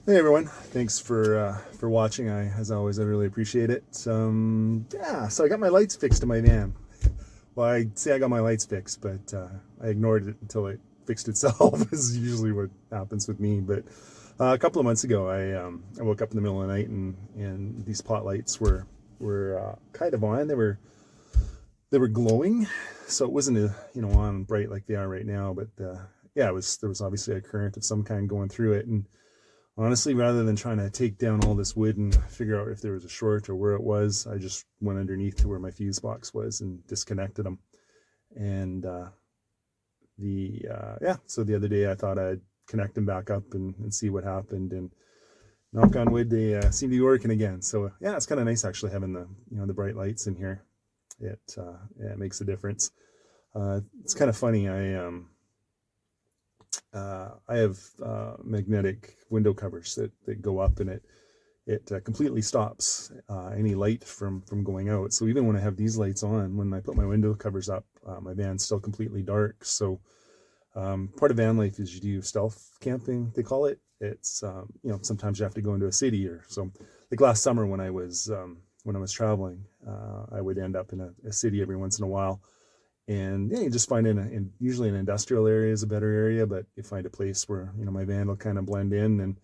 Hey everyone, thanks for watching. As always, I really appreciate it. Yeah, so I got my lights fixed in my van. Well, I say I got my lights fixed, but I ignored it until it fixed itself. Is usually what happens with me. But a couple of months ago, I woke up in the middle of the night and these pot lights were kind of on. They were glowing, so it wasn't on bright like they are right now. But yeah, there was obviously a current of some kind going through it. And honestly, rather than trying to take down all this wood and figure out if there was a short or where it was, I just went underneath to where my fuse box was and disconnected them. And so the other day I thought I'd connect them back up and see what happened. And knock on wood, they seem to be working again. So yeah, it's kind of nice actually having the bright lights in here. It makes a difference. It's kind of funny. I have magnetic window covers that go up, and it completely stops any light from going out. So even when I have these lights on, when I put my window covers up, my van's still completely dark. So part of van life is you do stealth camping, they call it. It's sometimes you have to go into a city or so. Like last summer when I was traveling, I would end up in a city every once in a while. And yeah, you just find usually an industrial area is a better area, but you find a place where, my van will kind of blend in. And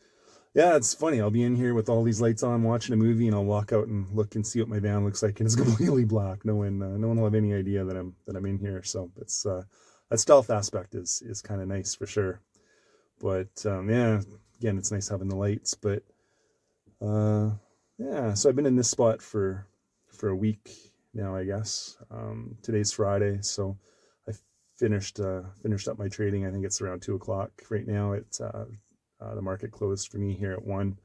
yeah, it's funny. I'll be in here with all these lights on watching a movie, and I'll walk out and look and see what my van looks like, and it's completely black. No one will have any idea that I'm in here. So it's that stealth aspect is kind of nice for sure. But yeah, again, it's nice having the lights. But yeah, so I've been in this spot for a week now, I guess. Today's Friday, so I finished up my trading. I think it's around 2 o'clock right now. The market closed for me here at 1.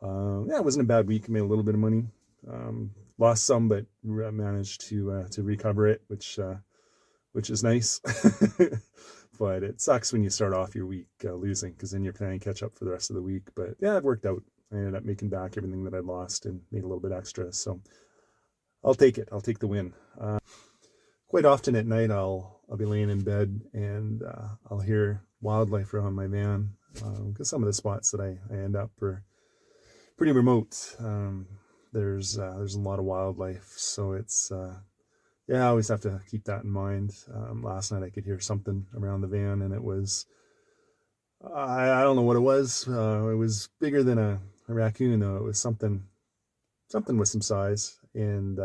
Yeah, it wasn't a bad week. I made a little bit of money. Lost some, but managed to recover it, which is nice. But it sucks when you start off your week losing, because then you're planning to catch up for the rest of the week. But yeah, it worked out. I ended up making back everything that I lost and made a little bit extra. So I'll take it. I'll take the win. Quite often at night, I'll be laying in bed and I'll hear wildlife around my van, because some of the spots that I end up are pretty remote. There's a lot of wildlife, so it's yeah, I always have to keep that in mind. Last night I could hear something around the van, and it was I don't know what it was. It was bigger than a raccoon, though. It was something with some size. And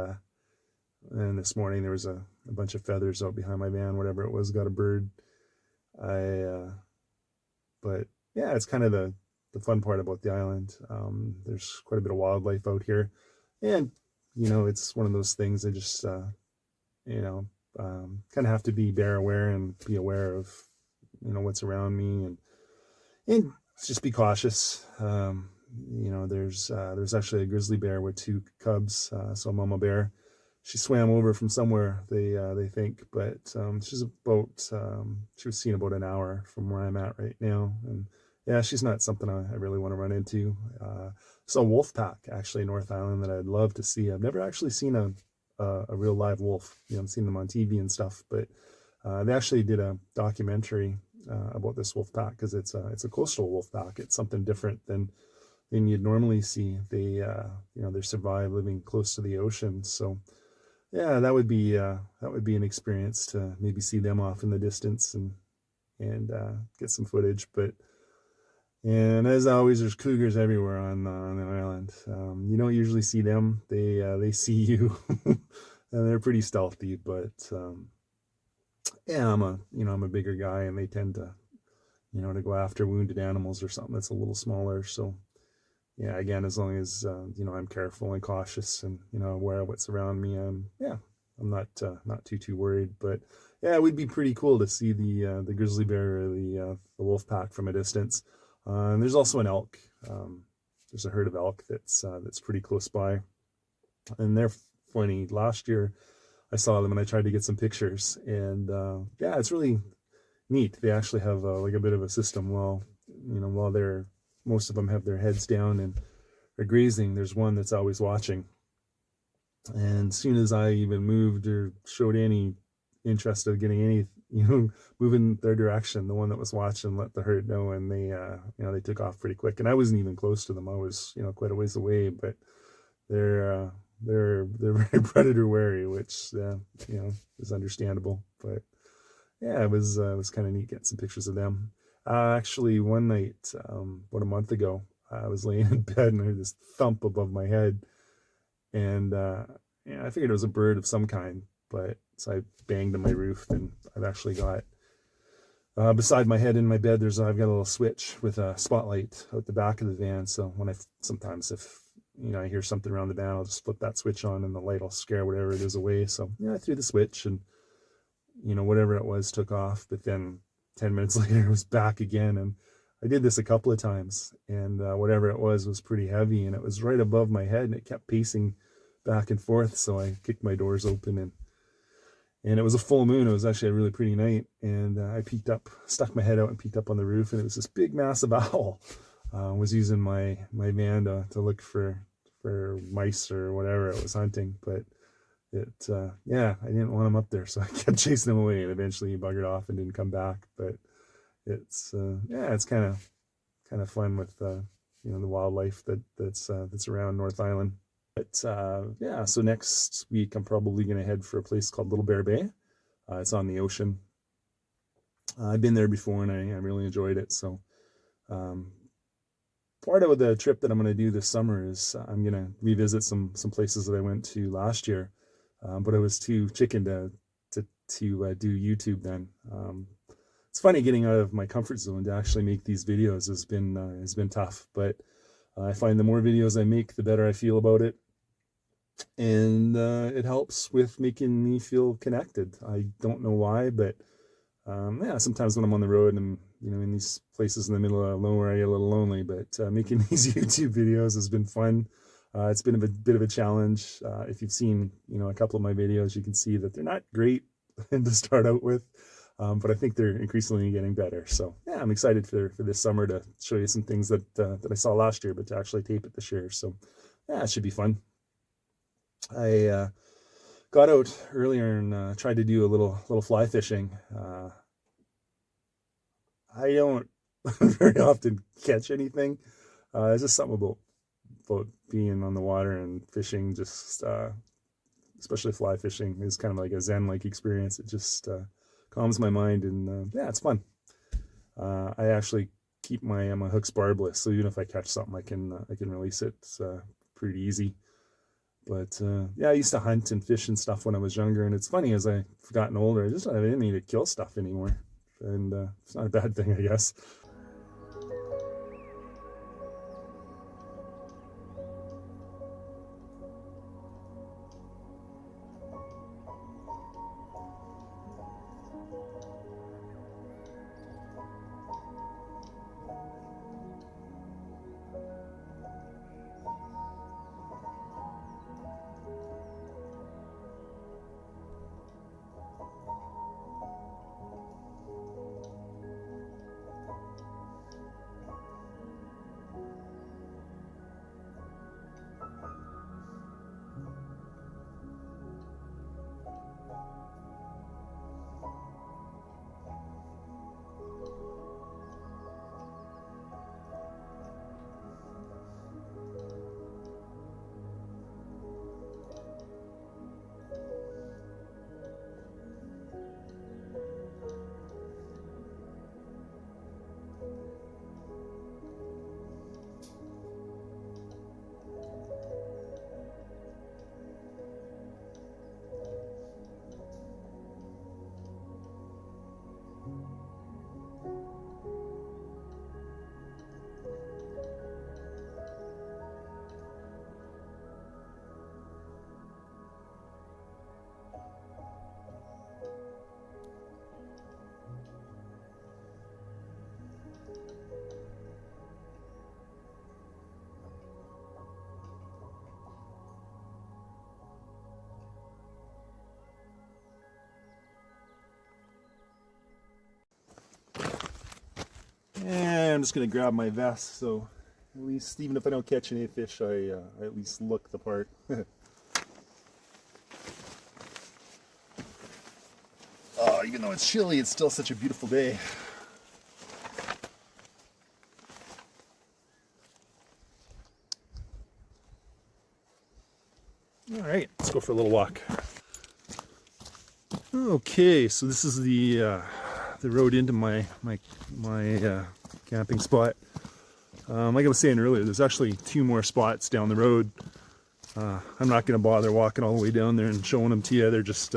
this morning there was a bunch of feathers out behind my van, whatever it was, got a bird. But yeah, it's kind of the fun part about the island. There's quite a bit of wildlife out here, and it's one of those things I just kind of have to be bear aware and be aware of what's around me, and just be cautious. There's actually a grizzly bear with 2 cubs, so mama bear. She swam over from somewhere, they think, but she was seen about an hour from where I'm at right now, and yeah, she's not something I really want to run into. Saw a wolf pack actually in North Island that I'd love to see. I've never actually seen a real live wolf. I've seen them on TV and stuff, but they actually did a documentary about this wolf pack, because it's a coastal wolf pack. It's something different than you'd normally see. They survive living close to the ocean. So yeah, that would be an experience to maybe see them off in the distance and get some footage. And as always, there's cougars everywhere on the island. You don't usually see them. They see you, and they're pretty stealthy. But yeah, I'm a bigger guy, and they tend to to go after wounded animals or something that's a little smaller. So yeah, again, as long as I'm careful and cautious and aware of what's around me, I'm not too worried. But yeah, it would be pretty cool to see the grizzly bear or the wolf pack from a distance. And there's also an elk. There's a herd of elk that's pretty close by, and they're funny. Last year, I saw them and I tried to get some pictures, and yeah, it's really neat. They actually have like a bit of a system. While most of them have their heads down and are grazing, there's one that's always watching. And as soon as I even moved or showed any interest of getting move in their direction. The one that was watching let the herd know, and they took off pretty quick. And I wasn't even close to them. I was, quite a ways away, but they're very predator wary, which is understandable. But yeah, it was kind of neat getting some pictures of them. Actually, one night, about a month ago, I was laying in bed and I heard this thump above my head, and I figured it was a bird of some kind. But so I banged on my roof, and I've actually got beside my head in my bed. I've got a little switch with a spotlight out the back of the van. So when sometimes if I hear something around the van, I'll just flip that switch on, and the light will scare whatever it is away. So I threw the switch, and whatever it was took off. But then 10 minutes later, it was back again, and I did this a couple of times, and whatever it was pretty heavy, and it was right above my head, and it kept pacing back and forth. So I kicked my doors open, and it was a full moon. It was actually a really pretty night, and I peeked up, stuck my head out and peeked up on the roof, and it was this big, massive owl. Was using my van to look for mice or whatever it was hunting, but I didn't want him up there, so I kept chasing him away, and eventually he buggered off and didn't come back. But it's kind of fun with the wildlife that's around North Island. But so next week I'm probably going to head for a place called Little Bear Bay. It's on the ocean. I've been there before, and I really enjoyed it. So part of the trip that I'm going to do this summer is I'm going to revisit some places that I went to last year, but I was too chicken to do YouTube then. It's funny getting out of my comfort zone to actually make these videos has been tough, but I find the more videos I make, the better I feel about it. And it helps with making me feel connected. I don't know why, but sometimes when I'm on the road and I'm in these places in the middle of nowhere, I get a little lonely. But making these YouTube videos has been fun. It's been a bit of a challenge. If you've seen a couple of my videos, you can see that they're not great to start out with, but I think they're increasingly getting better. So yeah, I'm excited for this summer to show you some things that I saw last year, but to actually tape it this year. So yeah, it should be fun. I got out earlier and tried to do a little fly fishing. I don't very often catch anything. There's just something about being on the water and fishing, just especially fly fishing, is kind of like a zen-like experience. It just calms my mind, and it's fun. I actually keep my hooks barbless, so even if I catch something, I can release it. It's pretty easy. But I used to hunt and fish and stuff when I was younger, and it's funny, as I've gotten older, I just don't have it in me to kill stuff anymore, and it's not a bad thing, I guess. And I'm just going to grab my vest, so at least, even if I don't catch any fish, I at least look the part. Oh, even though it's chilly, it's still such a beautiful day. All right, let's go for a little walk. Okay, so this is the road into my camping spot. Like I was saying earlier, there's actually 2 more spots down the road. I'm not going to bother walking all the way down there and showing them to you. They're just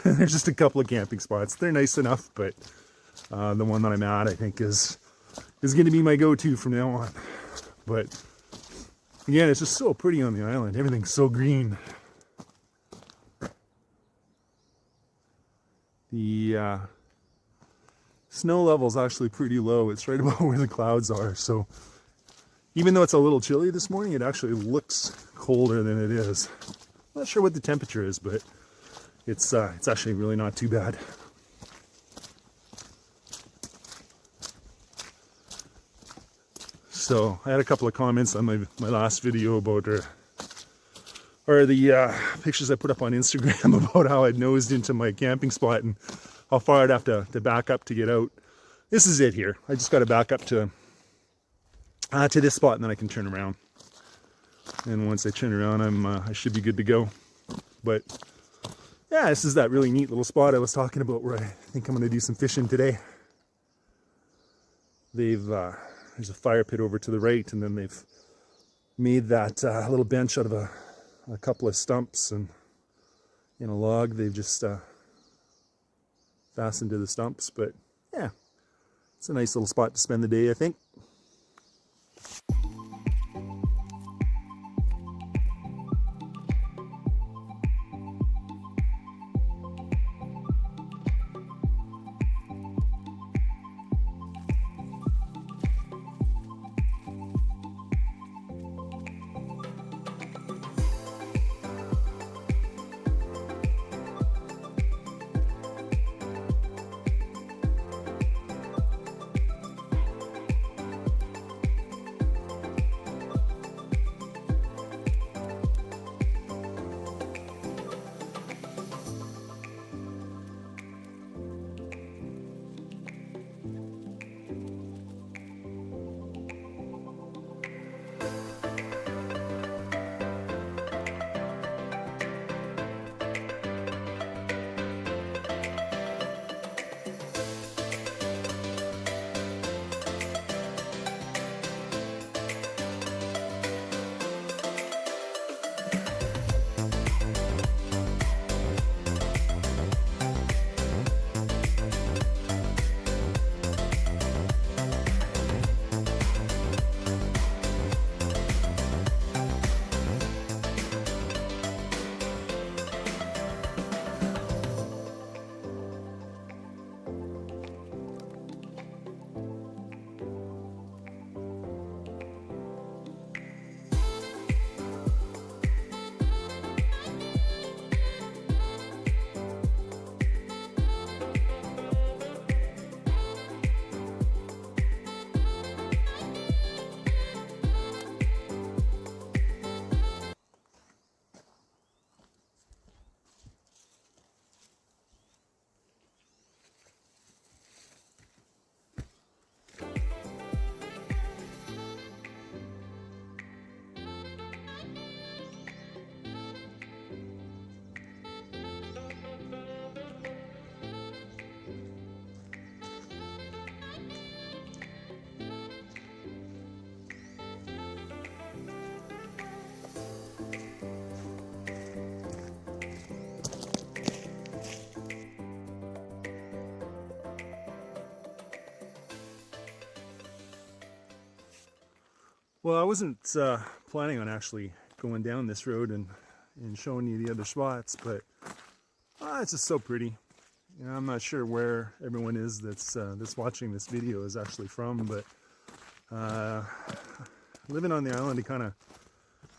they're just a couple of camping spots. They're nice enough, but the one that I'm at, I think, is going to be my go-to from now on. But again, it's just so pretty on the island. Everything's so green. The snow level is actually pretty low. It's right about where the clouds are. So even though it's a little chilly this morning, it actually looks colder than it is. I'm not sure what the temperature is, but it's actually really not too bad. So I had a couple of comments on my last video about or the pictures I put up on Instagram about how I'd nosed into my camping spot and how far I'd have to back up to get out. This is it here. I just got to back up to this spot and then I can turn around. And once I turn around, I should be good to go. But yeah, this is that really neat little spot I was talking about where I think I'm going to do some fishing today. There's a fire pit over to the right, and then they've made that little bench out of a couple of stumps and in a log. They've just fastened to the stumps. But yeah, it's a nice little spot to spend the day, I think. Well, I wasn't planning on actually going down this road and showing you the other spots, but it's just so pretty. You know, I'm not sure where everyone is that's watching this video is actually from, but living on the island, you kind of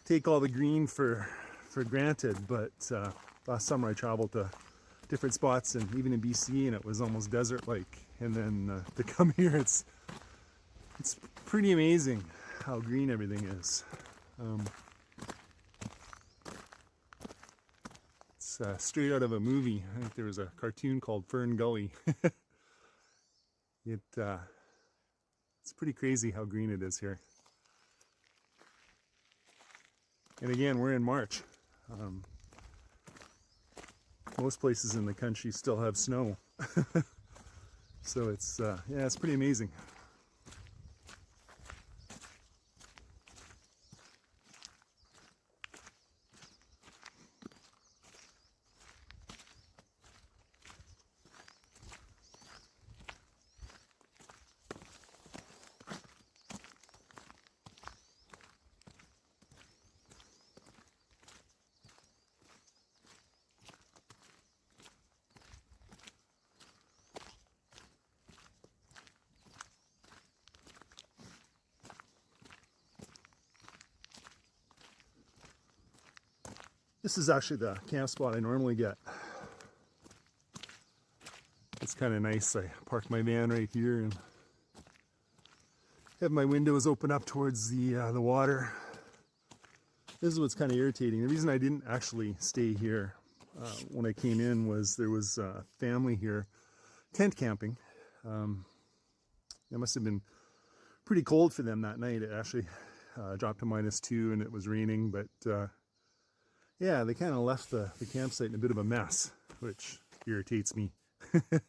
take all the green for granted. But last summer I traveled to different spots, and even in BC, and it was almost desert-like. And then to come here, it's pretty amazing how green everything is. It's straight out of a movie. I think there was a cartoon called Fern Gully. It's pretty crazy how green it is here. And again, we're in March. Most places in the country still have snow. So it's, yeah, it's pretty amazing. This is actually the camp spot I normally get. It's kind of nice. I parked my van right here and have my windows open up towards the water. This is what's kind of irritating. The reason I didn't actually stay here when I came in was there was a family here tent camping. It must have been pretty cold for them that night. It actually dropped to -2 and it was raining, but yeah, they kind of left the campsite in a bit of a mess, which irritates me. And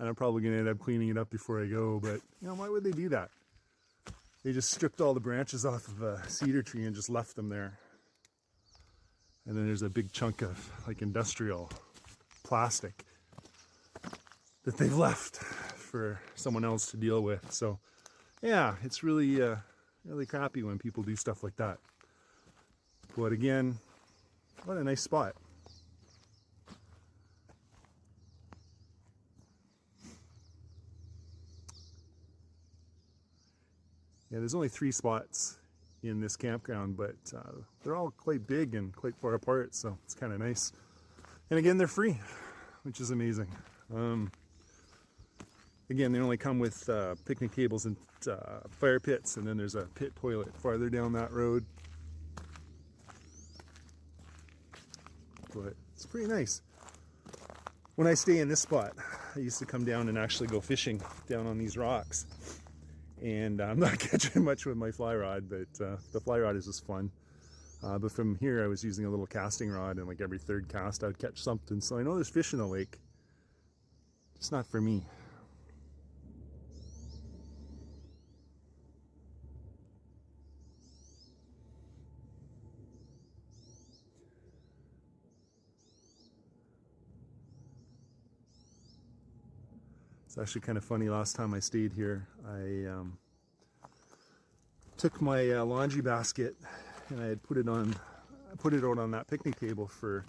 I'm probably going to end up cleaning it up before I go, but you know, why would they do that? They just stripped all the branches off of a cedar tree and just left them there. And then there's a big chunk of like industrial plastic that they've left for someone else to deal with. So yeah, it's really, really crappy when people do stuff like that. But again, what a nice spot. Yeah, there's only 3 spots in this campground, but they're all quite big and quite far apart, so it's kind of nice. And again, they're free, which is amazing. Again, they only come with picnic tables and fire pits, and then there's a pit toilet farther down that road. But it's pretty nice. When I stay in this spot, I used to come down and actually go fishing down on these rocks. And I'm not catching much with my fly rod, but the fly rod is just fun. But from here, I was using a little casting rod, and like every 3rd cast, I'd catch something. So I know there's fish in the lake. It's not for me. It's actually kind of funny. Last time I stayed here, I took my laundry basket and I had put it out on that picnic table for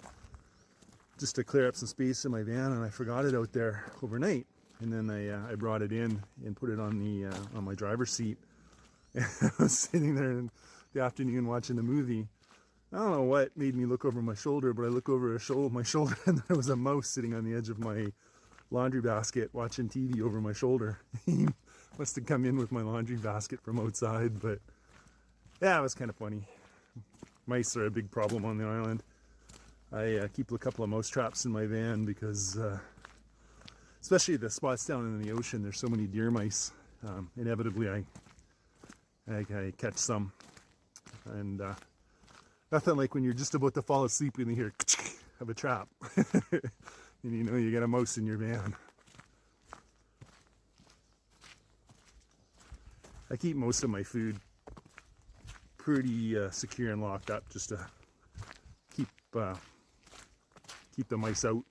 just to clear up some space in my van, and I forgot it out there overnight. And then I brought it in and put it on the on my driver's seat. And I was sitting there in the afternoon watching the movie. I don't know what made me look over my shoulder, but I look over my shoulder and there was a mouse sitting on the edge of my laundry basket watching TV over my shoulder. He must have come in with my laundry basket from outside, but yeah, it was kind of funny. Mice are a big problem on the island. I keep a couple of mouse traps in my van because especially the spots down in the ocean, there's so many deer mice. Inevitably I catch some, and nothing like when you're just about to fall asleep and you hear of a trap. And you know you got a mouse in your van. I keep most of my food pretty secure and locked up just to keep the mice out.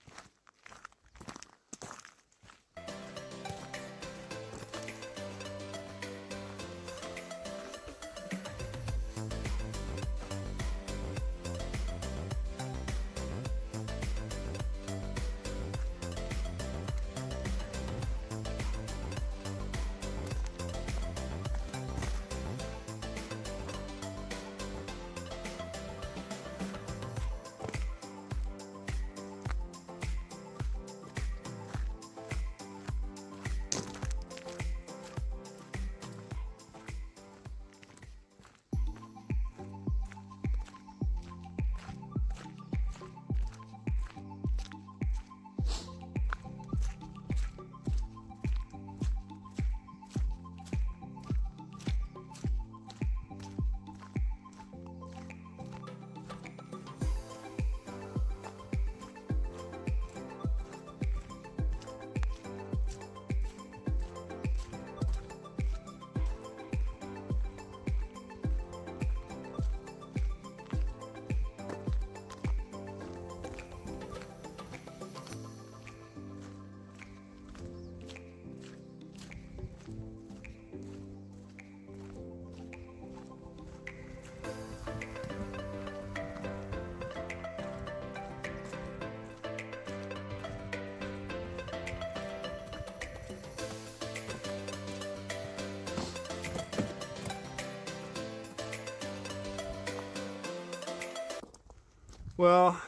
Well,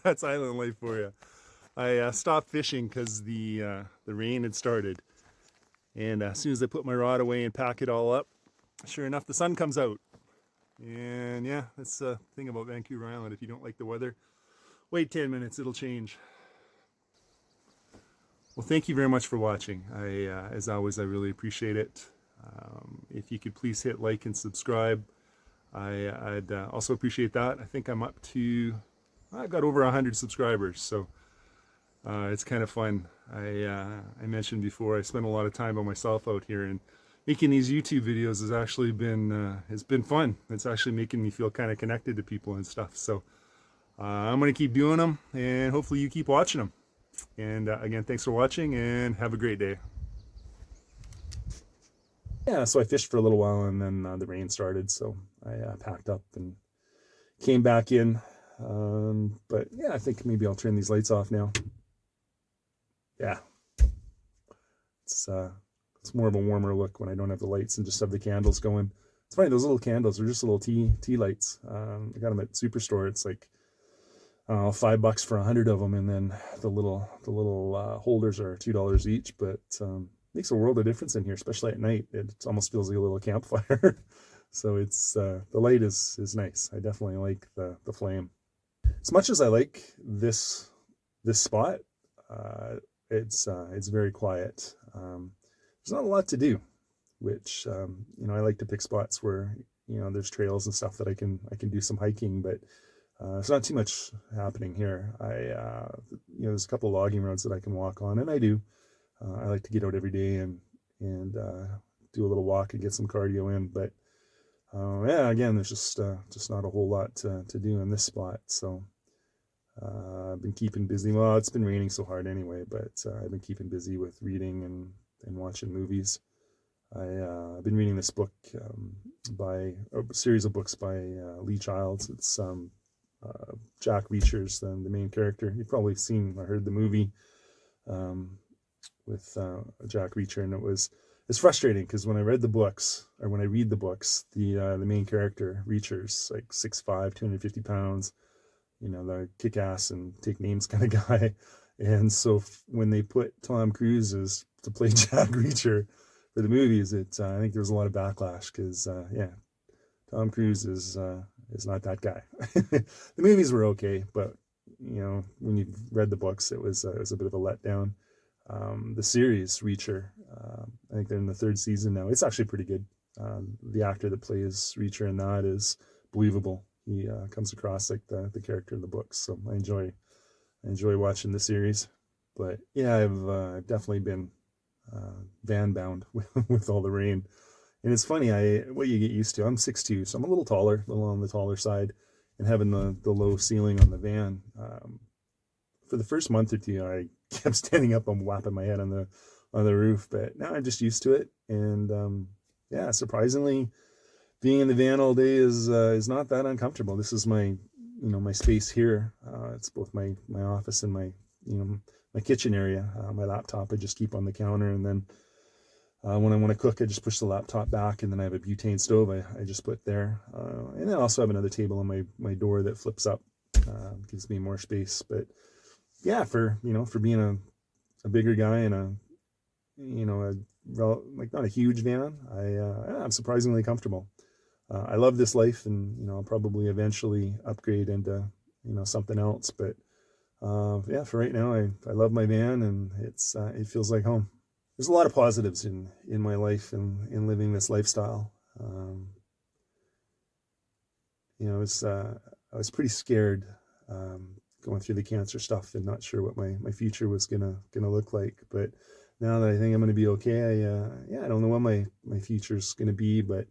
that's island life for you. I stopped fishing because the rain had started, and as soon as I put my rod away and pack it all up, sure enough, the sun comes out. And yeah, that's the thing about Vancouver Island. If you don't like the weather, wait 10 minutes, it'll change. Well, thank you very much for watching. As always, I really appreciate it. If you could please hit like and subscribe, I'd also appreciate that. I think I'm up to, I've got over 100 subscribers, so it's kind of fun. I mentioned before, I spend a lot of time by myself out here, and making these YouTube videos has actually been it's been fun. It's actually making me feel kind of connected to people and stuff. So I'm gonna keep doing them, and hopefully you keep watching them. And again, thanks for watching, and have a great day. Yeah, so I fished for a little while, and then the rain started, so I packed up and came back in. But yeah, I think maybe I'll turn these lights off now. Yeah, it's more of a warmer look when I don't have the lights and just have the candles going. It's funny, those little candles are just little tea lights. I got them at Superstore. It's like $5 for 100 of them, and then the little holders are $2 each. But makes a world of difference in here, especially at night. It almost feels like a little campfire. So it's the light is nice. I definitely like the flame. As much as I like this spot, it's very quiet. There's not a lot to do, which I like to pick spots where there's trails and stuff that I can do some hiking, but there's not too much happening here. There's a couple of logging roads that I can walk on, and I do. I like to get out every day and do a little walk and get some cardio in, but yeah, again, there's just not a whole lot to do in this spot. So I've been keeping busy. Well, it's been raining so hard anyway, but I've been keeping busy with reading and watching movies. I've been reading this book by a series of books by Lee Childs. It's Jack Reacher's the main character. You've probably seen or heard the movie with Jack Reacher, and it's frustrating because when I read the books, or when I read the books, the main character Reacher's like 6'5", 250 pounds, the kick-ass and take names kind of guy. And so when they put Tom Cruise to play Jack Reacher for the movies, I think there was a lot of backlash because Tom Cruise is not that guy. The movies were okay, but when you read the books, it was a bit of a letdown. The series Reacher, I think they're in the 3rd season now. It's actually pretty good. The actor that plays Reacher in that is believable. He comes across like the character in the books, so I enjoy watching the series. But yeah, I've definitely been van bound with all the rain. And it's funny, what you get used to. I'm 6'2", so I'm a little on the taller side, and having the low ceiling on the van. For the first month or two, I kept standing up and whapping my head on the roof, but now I'm just used to it. And yeah, surprisingly, being in the van all day is not that uncomfortable. This is my my space here. It's both my office and my my kitchen area. My laptop I just keep on the counter, and then when I want to cook, I just push the laptop back, and then I have a butane stove I just put there. And then I also have another table on my door that flips up, gives me more space. But yeah, for being a bigger guy and like not a huge van, I'm surprisingly comfortable. I love this life, and I'll probably eventually upgrade into something else. But yeah, for right now, I love my van, and it feels like home. There's a lot of positives in my life and in living this lifestyle. I was pretty scared going through the cancer stuff and not sure what my future was gonna look like. But now that I think I'm gonna be okay, I don't know what my future's gonna be, but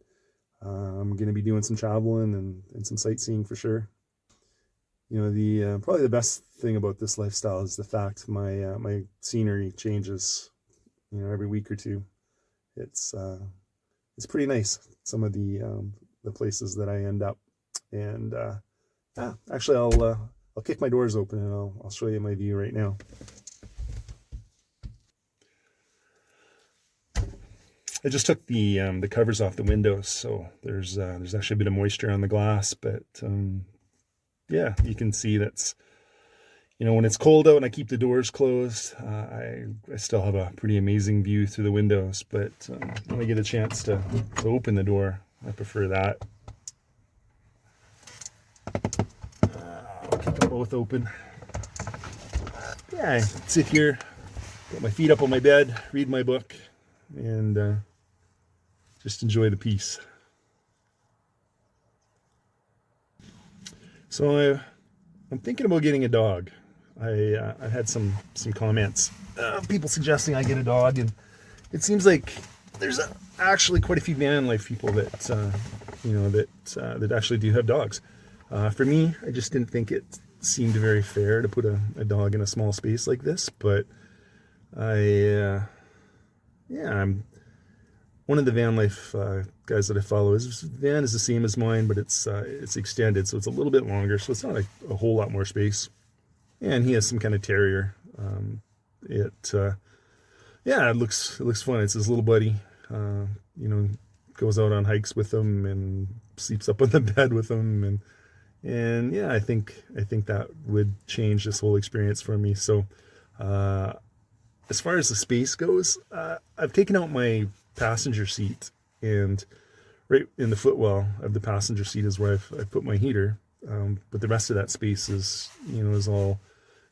I'm gonna be doing some traveling and some sightseeing for sure. Probably the best thing about this lifestyle is the fact my scenery changes every week or two. It's pretty nice, some of the places that I end up. And actually I'll kick my doors open, and I'll show you my view right now. I just took the covers off the windows, so there's actually a bit of moisture on the glass, but yeah, you can see that's, when it's cold out and I keep the doors closed, I still have a pretty amazing view through the windows. But when I get a chance to open the door, I prefer that. I'll keep them both open. Yeah, I sit here, got my feet up on my bed, read my book, and just enjoy the peace. So I'm thinking about getting a dog. I had some comments, people suggesting I get a dog, and it seems like there's actually quite a few van life people that that actually do have dogs. For me, I just didn't think it seemed very fair to put a dog in a small space like this, but I'm one of the van life guys that I follow. His van is the same as mine, but it's extended, so it's a little bit longer, so it's not a whole lot more space. And he has some kind of terrier. It looks fun. It's his little buddy. Goes out on hikes with him and sleeps up on the bed with him, and yeah, I think that would change this whole experience for me. So as far as the space goes, I've taken out my passenger seat, and right in the footwell of the passenger seat is where I've put my heater. But the rest of that space is all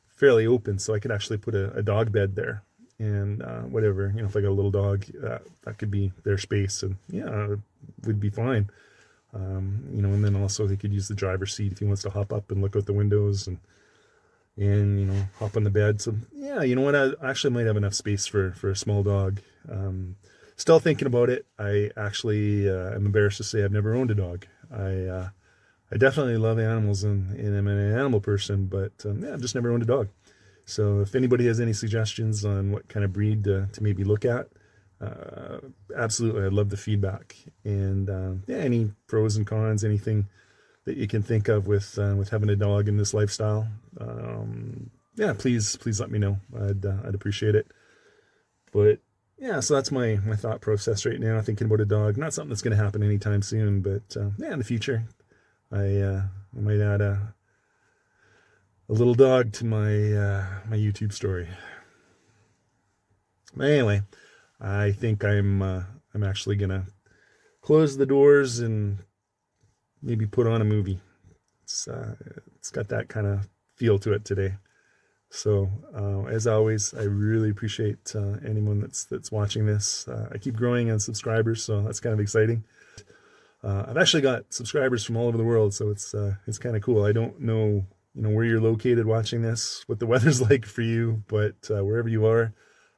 fairly open, so I could actually put a dog bed there, and whatever, if I got a little dog, that could be their space, and yeah, it would be fine. And then also he could use the driver's seat if he wants to hop up and look out the windows and hop on the bed. So yeah, you know what, I actually might have enough space for a small dog. Still thinking about it. I actually I'm embarrassed to say I've never owned a dog. I definitely love animals, and I'm an animal person, but I've just never owned a dog. So if anybody has any suggestions on what kind of breed to maybe look at, absolutely, I'd love the feedback. And any pros and cons, anything that you can think of with having a dog in this lifestyle, please let me know. I'd appreciate it. But yeah, so that's my thought process right now, thinking about a dog. Not something that's going to happen anytime soon, but in the future, I might add a little dog to my YouTube story. But anyway, I think I'm actually gonna close the doors and maybe put on a movie. It's got that kind of feel to it today. So as always, I really appreciate anyone that's watching this. I keep growing on subscribers, so that's kind of exciting. I've actually got subscribers from all over the world, so it's kind of cool. I don't know, where you're located watching this, what the weather's like for you, but wherever you are,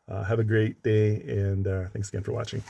have a great day, and thanks again for watching.